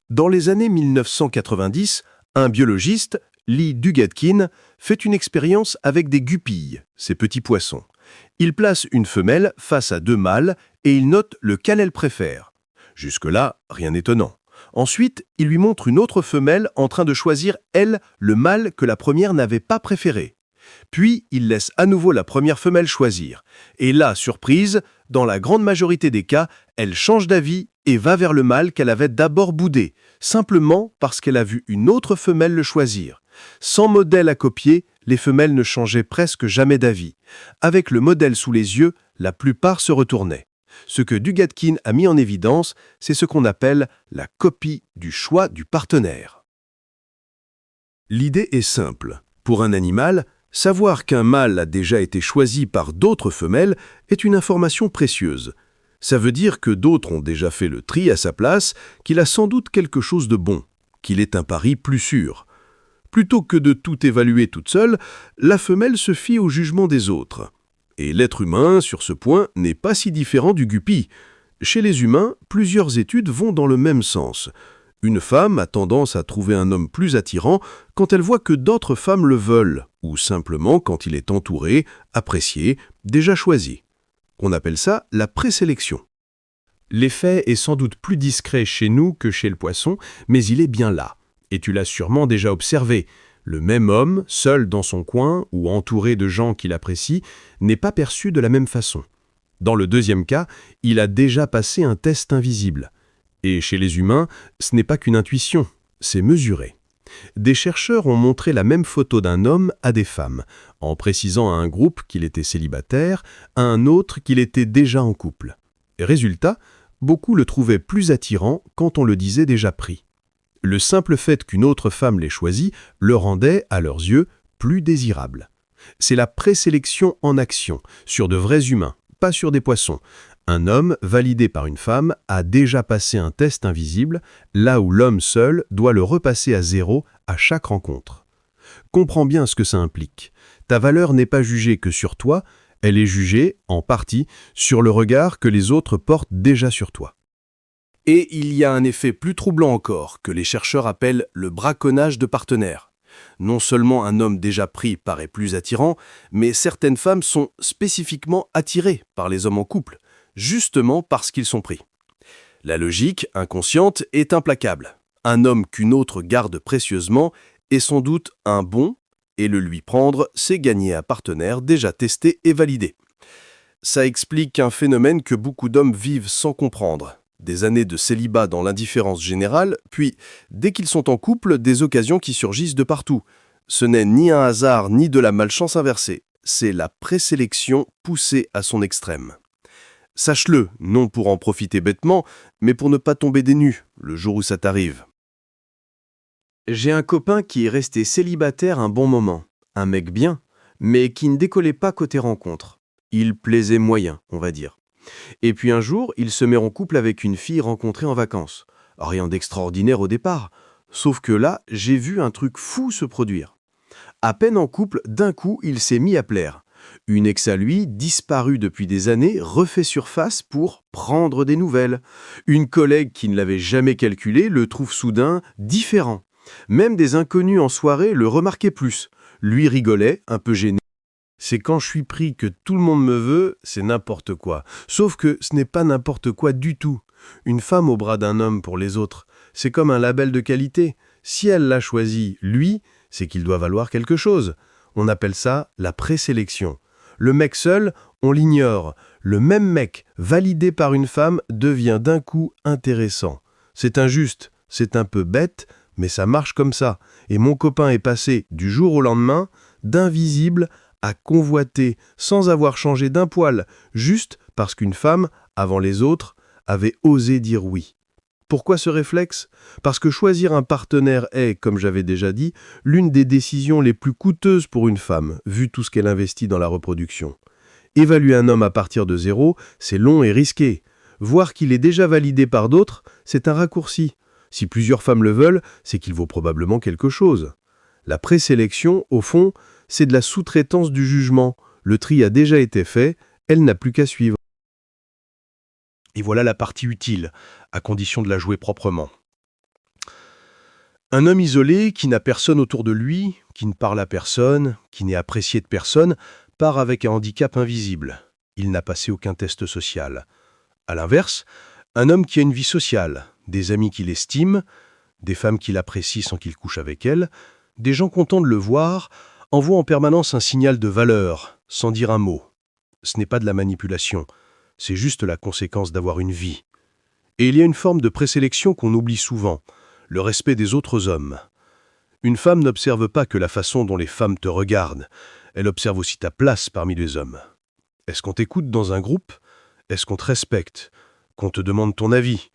Dans les années 1990, un biologiste, Lee Dugatkin, fait une expérience avec des gupilles, ces petits poissons. Il place une femelle face à deux mâles et il note lequel elle préfère. Jusque-là, rien d'étonnant. Ensuite, il lui montre une autre femelle en train de choisir, elle, le mâle que la première n'avait pas préféré. Puis, il laisse à nouveau la première femelle choisir. Et là, surprise, dans la grande majorité des cas, elle change d'avis et va vers le mâle qu'elle avait d'abord boudé, simplement parce qu'elle a vu une autre femelle le choisir. Sans modèle à copier, les femelles ne changeaient presque jamais d'avis. Avec le modèle sous les yeux, la plupart se retournaient. Ce que Dugatkin a mis en évidence, c'est ce qu'on appelle la copie du choix du partenaire. L'idée est simple. Pour un animal, savoir qu'un mâle a déjà été choisi par d'autres femelles est une information précieuse. Ça veut dire que d'autres ont déjà fait le tri à sa place, qu'il a sans doute quelque chose de bon, qu'il est un pari plus sûr. Plutôt que de tout évaluer toute seule, la femelle se fie au jugement des autres. Et l'être humain, sur ce point, n'est pas si différent du guppy. Chez les humains, plusieurs études vont dans le même sens. Une femme a tendance à trouver un homme plus attirant quand elle voit que d'autres femmes le veulent, ou simplement quand il est entouré, apprécié, déjà choisi. On appelle ça la présélection. L'effet est sans doute plus discret chez nous que chez le poisson, mais il est bien là. Et tu l'as sûrement déjà observé. Le même homme, seul dans son coin ou entouré de gens qu'il apprécie, n'est pas perçu de la même façon. Dans le deuxième cas, il a déjà passé un test invisible. Et chez les humains, ce n'est pas qu'une intuition, c'est mesuré. Des chercheurs ont montré la même photo d'un homme à des femmes, en précisant à un groupe qu'il était célibataire, à un autre qu'il était déjà en couple. Résultat, beaucoup le trouvaient plus attirant quand on le disait déjà pris. Le simple fait qu'une autre femme l'ait choisi le rendait, à leurs yeux, plus désirable. C'est la présélection en action, sur de vrais humains, pas sur des poissons. Un homme, validé par une femme, a déjà passé un test invisible, là où l'homme seul doit le repasser à 0 à chaque rencontre. Comprends bien ce que ça implique. Ta valeur n'est pas jugée que sur toi, elle est jugée, en partie, sur le regard que les autres portent déjà sur toi. Et il y a un effet plus troublant encore, que les chercheurs appellent le braconnage de partenaires. Non seulement un homme déjà pris paraît plus attirant, mais certaines femmes sont spécifiquement attirées par les hommes en couple, justement parce qu'ils sont pris. La logique, inconsciente, est implacable. Un homme qu'une autre garde précieusement est sans doute un bon, et le lui prendre, c'est gagner un partenaire déjà testé et validé. Ça explique un phénomène que beaucoup d'hommes vivent sans comprendre. Des années de célibat dans l'indifférence générale, puis, dès qu'ils sont en couple, des occasions qui surgissent de partout. Ce n'est ni un hasard ni de la malchance inversée, c'est la présélection poussée à son extrême. Sache-le, non pour en profiter bêtement, mais pour ne pas tomber des nues, le jour où ça t'arrive. J'ai un copain qui est resté célibataire un bon moment, un mec bien, mais qui ne décollait pas côté rencontre. Il plaisait moyen, on va dire. Et puis un jour, il se met en couple avec une fille rencontrée en vacances. Rien d'extraordinaire au départ, sauf que là, j'ai vu un truc fou se produire. À peine en couple, d'un coup, il s'est mis à plaire. Une ex à lui, disparue depuis des années, refait surface pour prendre des nouvelles. Une collègue qui ne l'avait jamais calculé le trouve soudain différent. Même des inconnus en soirée le remarquaient plus. Lui rigolait, un peu gêné. C'est quand je suis pris que tout le monde me veut, c'est n'importe quoi. Sauf que ce n'est pas n'importe quoi du tout. Une femme au bras d'un homme pour les autres, c'est comme un label de qualité. Si elle l'a choisi, lui, c'est qu'il doit valoir quelque chose. On appelle ça la présélection. Le mec seul, on l'ignore. Le même mec, validé par une femme, devient d'un coup intéressant. C'est injuste, c'est un peu bête, mais ça marche comme ça. Et mon copain est passé, du jour au lendemain, d'invisible à convoiter sans avoir changé d'un poil, juste parce qu'une femme, avant les autres, avait osé dire oui. Pourquoi ce réflexe ? Parce que choisir un partenaire est, comme j'avais déjà dit, l'une des décisions les plus coûteuses pour une femme, vu tout ce qu'elle investit dans la reproduction. Évaluer un homme à partir de 0, c'est long et risqué. Voir qu'il est déjà validé par d'autres, c'est un raccourci. Si plusieurs femmes le veulent, c'est qu'il vaut probablement quelque chose. La présélection, au fond, c'est de la sous-traitance du jugement. Le tri a déjà été fait, elle n'a plus qu'à suivre. Et voilà la partie utile, à condition de la jouer proprement. Un homme isolé, qui n'a personne autour de lui, qui ne parle à personne, qui n'est apprécié de personne, part avec un handicap invisible. Il n'a passé aucun test social. À l'inverse, un homme qui a une vie sociale, des amis qui l'estiment, des femmes qui l'apprécient sans qu'il couche avec elles, des gens contents de le voir, envoie en permanence un signal de valeur, sans dire un mot. Ce n'est pas de la manipulation, c'est juste la conséquence d'avoir une vie. Et il y a une forme de présélection qu'on oublie souvent, le respect des autres hommes. Une femme n'observe pas que la façon dont les femmes te regardent, elle observe aussi ta place parmi les hommes. Est-ce qu'on t'écoute dans un groupe? Est-ce qu'on te respecte? Qu'on te demande ton avis?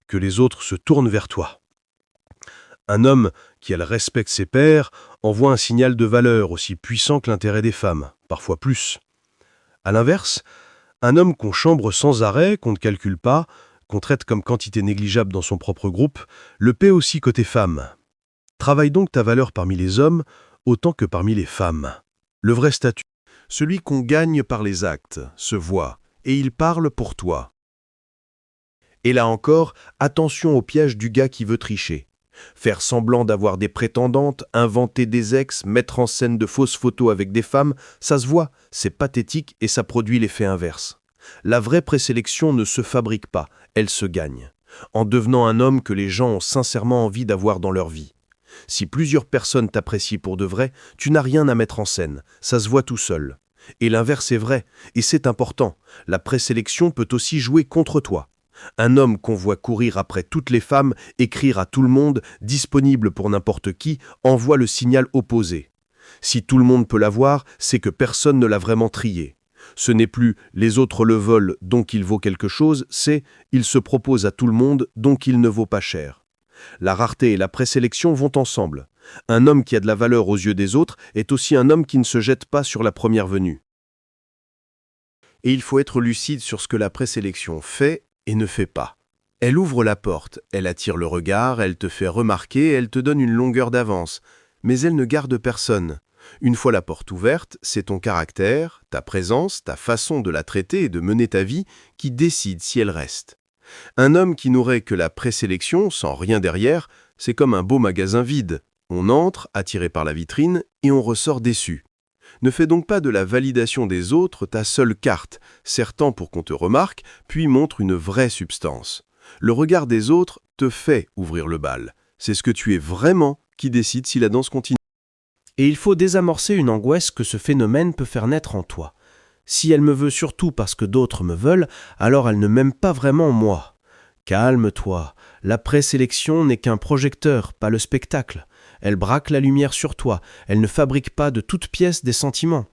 Que les autres se tournent vers toi? Un homme qui a le respect de ses pairs envoie un signal de valeur aussi puissant que l'intérêt des femmes, parfois plus. À l'inverse, un homme qu'on chambre sans arrêt, qu'on ne calcule pas, qu'on traite comme quantité négligeable dans son propre groupe, le paie aussi côté femme. Travaille donc ta valeur parmi les hommes autant que parmi les femmes. Le vrai statut, celui qu'on gagne par les actes, se voit, et il parle pour toi. Et là encore, attention au piège du gars qui veut tricher. Faire semblant d'avoir des prétendantes, inventer des ex, mettre en scène de fausses photos avec des femmes, ça se voit, c'est pathétique et ça produit l'effet inverse. La vraie présélection ne se fabrique pas, elle se gagne, en devenant un homme que les gens ont sincèrement envie d'avoir dans leur vie. Si plusieurs personnes t'apprécient pour de vrai, tu n'as rien à mettre en scène, ça se voit tout seul. Et l'inverse est vrai, et c'est important, la présélection peut aussi jouer contre toi. Un homme qu'on voit courir après toutes les femmes, écrire à tout le monde, disponible pour n'importe qui, envoie le signal opposé. Si tout le monde peut l'avoir, c'est que personne ne l'a vraiment trié. Ce n'est plus « les autres le veulent, donc il vaut quelque chose », c'est « il se propose à tout le monde, donc il ne vaut pas cher ». La rareté et la présélection vont ensemble. Un homme qui a de la valeur aux yeux des autres est aussi un homme qui ne se jette pas sur la première venue. Et il faut être lucide sur ce que la présélection fait et ne fait pas. Elle ouvre la porte, elle attire le regard, elle te fait remarquer, elle te donne une longueur d'avance, mais elle ne garde personne. Une fois la porte ouverte, c'est ton caractère, ta présence, ta façon de la traiter et de mener ta vie qui décide si elle reste. Un homme qui n'aurait que la présélection, sans rien derrière, c'est comme un beau magasin vide. On entre, attiré par la vitrine, et on ressort déçu. Ne fais donc pas de la validation des autres ta seule carte, sertant pour qu'on te remarque, puis montre une vraie substance. Le regard des autres te fait ouvrir le bal. C'est ce que tu es vraiment qui décide si la danse continue. Et il faut désamorcer une angoisse que ce phénomène peut faire naître en toi. Si elle me veut surtout parce que d'autres me veulent, alors elle ne m'aime pas vraiment moi. Calme-toi, la présélection n'est qu'un projecteur, pas le spectacle. Elle braque la lumière sur toi, elle ne fabrique pas de toutes pièces des sentiments.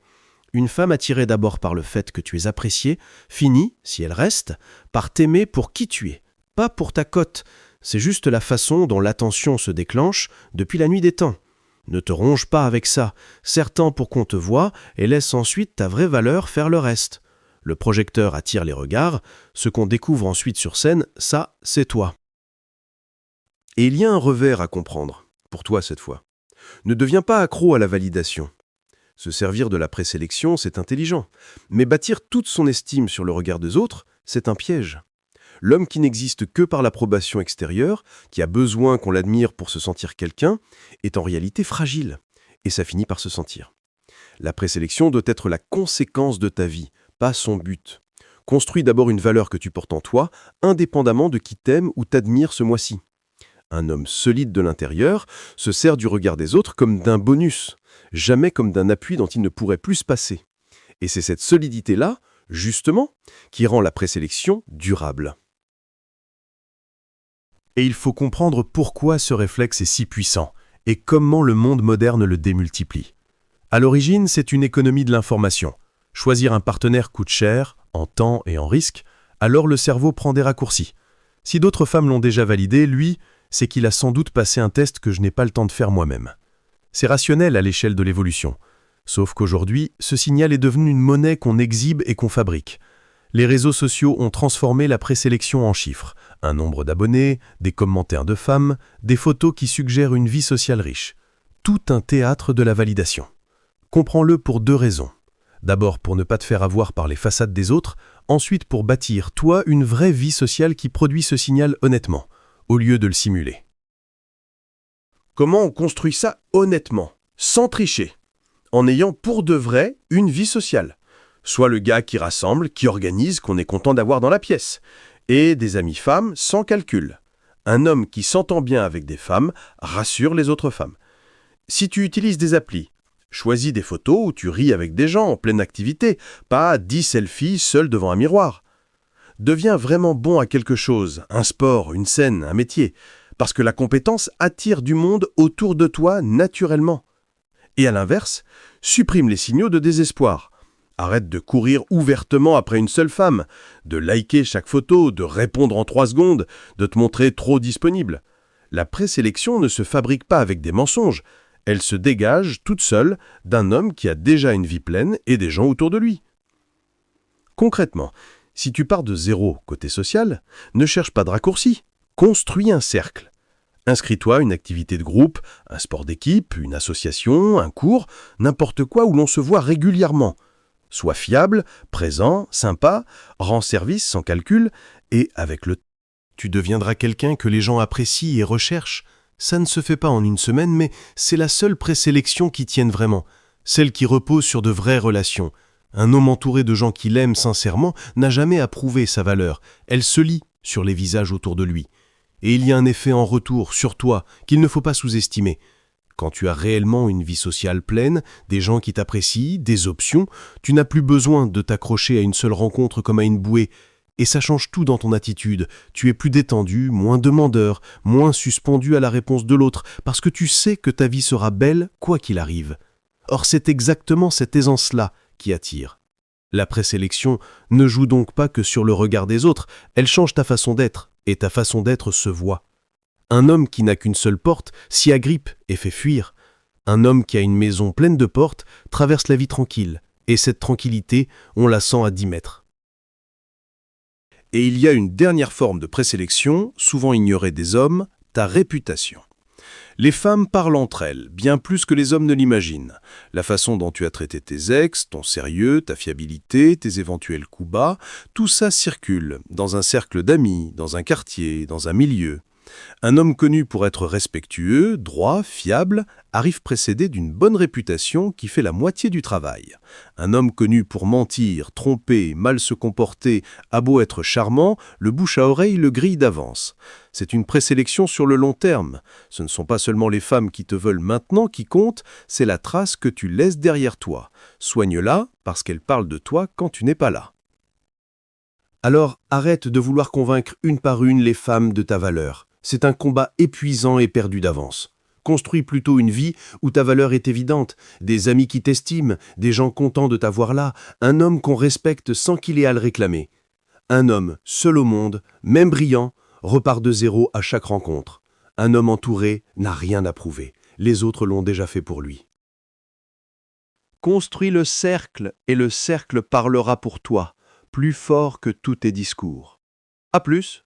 Une femme attirée d'abord par le fait que tu es apprécié, finit, si elle reste, par t'aimer pour qui tu es, pas pour ta cote. C'est juste la façon dont l'attention se déclenche depuis la nuit des temps. Ne te ronge pas avec ça, serre-t'en pour qu'on te voie et laisse ensuite ta vraie valeur faire le reste. Le projecteur attire les regards, ce qu'on découvre ensuite sur scène, ça, c'est toi. Et il y a un revers à comprendre, pour toi cette fois. Ne deviens pas accro à la validation. Se servir de la présélection, c'est intelligent, mais bâtir toute son estime sur le regard des autres, c'est un piège. L'homme qui n'existe que par l'approbation extérieure, qui a besoin qu'on l'admire pour se sentir quelqu'un, est en réalité fragile, et ça finit par se sentir. La présélection doit être la conséquence de ta vie, pas son but. Construis d'abord une valeur que tu portes en toi, indépendamment de qui t'aime ou t'admire ce mois-ci. Un homme solide de l'intérieur se sert du regard des autres comme d'un bonus, jamais comme d'un appui dont il ne pourrait plus se passer. Et c'est cette solidité-là, justement, qui rend la présélection durable. Et il faut comprendre pourquoi ce réflexe est si puissant et comment le monde moderne le démultiplie. À l'origine, c'est une économie de l'information. Choisir un partenaire coûte cher, en temps et en risque, alors le cerveau prend des raccourcis. Si d'autres femmes l'ont déjà validé, lui, c'est qu'il a sans doute passé un test que je n'ai pas le temps de faire moi-même. C'est rationnel à l'échelle de l'évolution. Sauf qu'aujourd'hui, ce signal est devenu une monnaie qu'on exhibe et qu'on fabrique. Les réseaux sociaux ont transformé la présélection en chiffres. Un nombre d'abonnés, des commentaires de femmes, des photos qui suggèrent une vie sociale riche. Tout un théâtre de la validation. Comprends-le pour deux raisons. D'abord pour ne pas te faire avoir par les façades des autres, ensuite pour bâtir, toi, une vraie vie sociale qui produit ce signal honnêtement, au lieu de le simuler. Comment on construit ça honnêtement, sans tricher, en ayant pour de vrai une vie sociale? Soit le gars qui rassemble, qui organise, qu'on est content d'avoir dans la pièce, et des amies femmes sans calcul. Un homme qui s'entend bien avec des femmes rassure les autres femmes. Si tu utilises des applis, choisis des photos où tu ris avec des gens en pleine activité, pas 10 selfies seuls devant un miroir. Deviens vraiment bon à quelque chose, un sport, une scène, un métier, parce que la compétence attire du monde autour de toi naturellement. Et à l'inverse, supprime les signaux de désespoir. Arrête de courir ouvertement après une seule femme, de liker chaque photo, de répondre en 3 secondes, de te montrer trop disponible. La présélection ne se fabrique pas avec des mensonges, elle se dégage toute seule d'un homme qui a déjà une vie pleine et des gens autour de lui. Concrètement, si tu pars de zéro côté social, ne cherche pas de raccourci, construis un cercle. Inscris-toi à une activité de groupe, un sport d'équipe, une association, un cours, n'importe quoi où l'on se voit régulièrement. Sois fiable, présent, sympa, rends service sans calcul, et avec le temps, tu deviendras quelqu'un que les gens apprécient et recherchent. Ça ne se fait pas en une semaine, mais c'est la seule présélection qui tienne vraiment, celle qui repose sur de vraies relations. Un homme entouré de gens qui l'aiment sincèrement n'a jamais à prouver sa valeur, elle se lit sur les visages autour de lui. Et il y a un effet en retour sur toi qu'il ne faut pas sous-estimer. Quand tu as réellement une vie sociale pleine, des gens qui t'apprécient, des options, tu n'as plus besoin de t'accrocher à une seule rencontre comme à une bouée. Et ça change tout dans ton attitude. Tu es plus détendu, moins demandeur, moins suspendu à la réponse de l'autre, parce que tu sais que ta vie sera belle quoi qu'il arrive. Or, c'est exactement cette aisance-là qui attire. La présélection ne joue donc pas que sur le regard des autres, elle change ta façon d'être, et ta façon d'être se voit. Un homme qui n'a qu'une seule porte s'y agrippe et fait fuir. Un homme qui a une maison pleine de portes traverse la vie tranquille, et cette tranquillité, on la sent à 10 mètres. Et il y a une dernière forme de présélection, souvent ignorée des hommes, ta réputation. Les femmes parlent entre elles, bien plus que les hommes ne l'imaginent. La façon dont tu as traité tes ex, ton sérieux, ta fiabilité, tes éventuels coups bas, tout ça circule, dans un cercle d'amis, dans un quartier, dans un milieu. Un homme connu pour être respectueux, droit, fiable, arrive précédé d'une bonne réputation qui fait la moitié du travail. Un homme connu pour mentir, tromper, mal se comporter, a beau être charmant, le bouche à oreille le grille d'avance. C'est une présélection sur le long terme. Ce ne sont pas seulement les femmes qui te veulent maintenant qui comptent, c'est la trace que tu laisses derrière toi. Soigne-la parce qu'elle parle de toi quand tu n'es pas là. Alors arrête de vouloir convaincre une par une les femmes de ta valeur. C'est un combat épuisant et perdu d'avance. Construis plutôt une vie où ta valeur est évidente, des amis qui t'estiment, des gens contents de t'avoir là, un homme qu'on respecte sans qu'il ait à le réclamer. Un homme seul au monde, même brillant, repart de zéro à chaque rencontre. Un homme entouré n'a rien à prouver. Les autres l'ont déjà fait pour lui. Construis le cercle et le cercle parlera pour toi, plus fort que tous tes discours. À plus!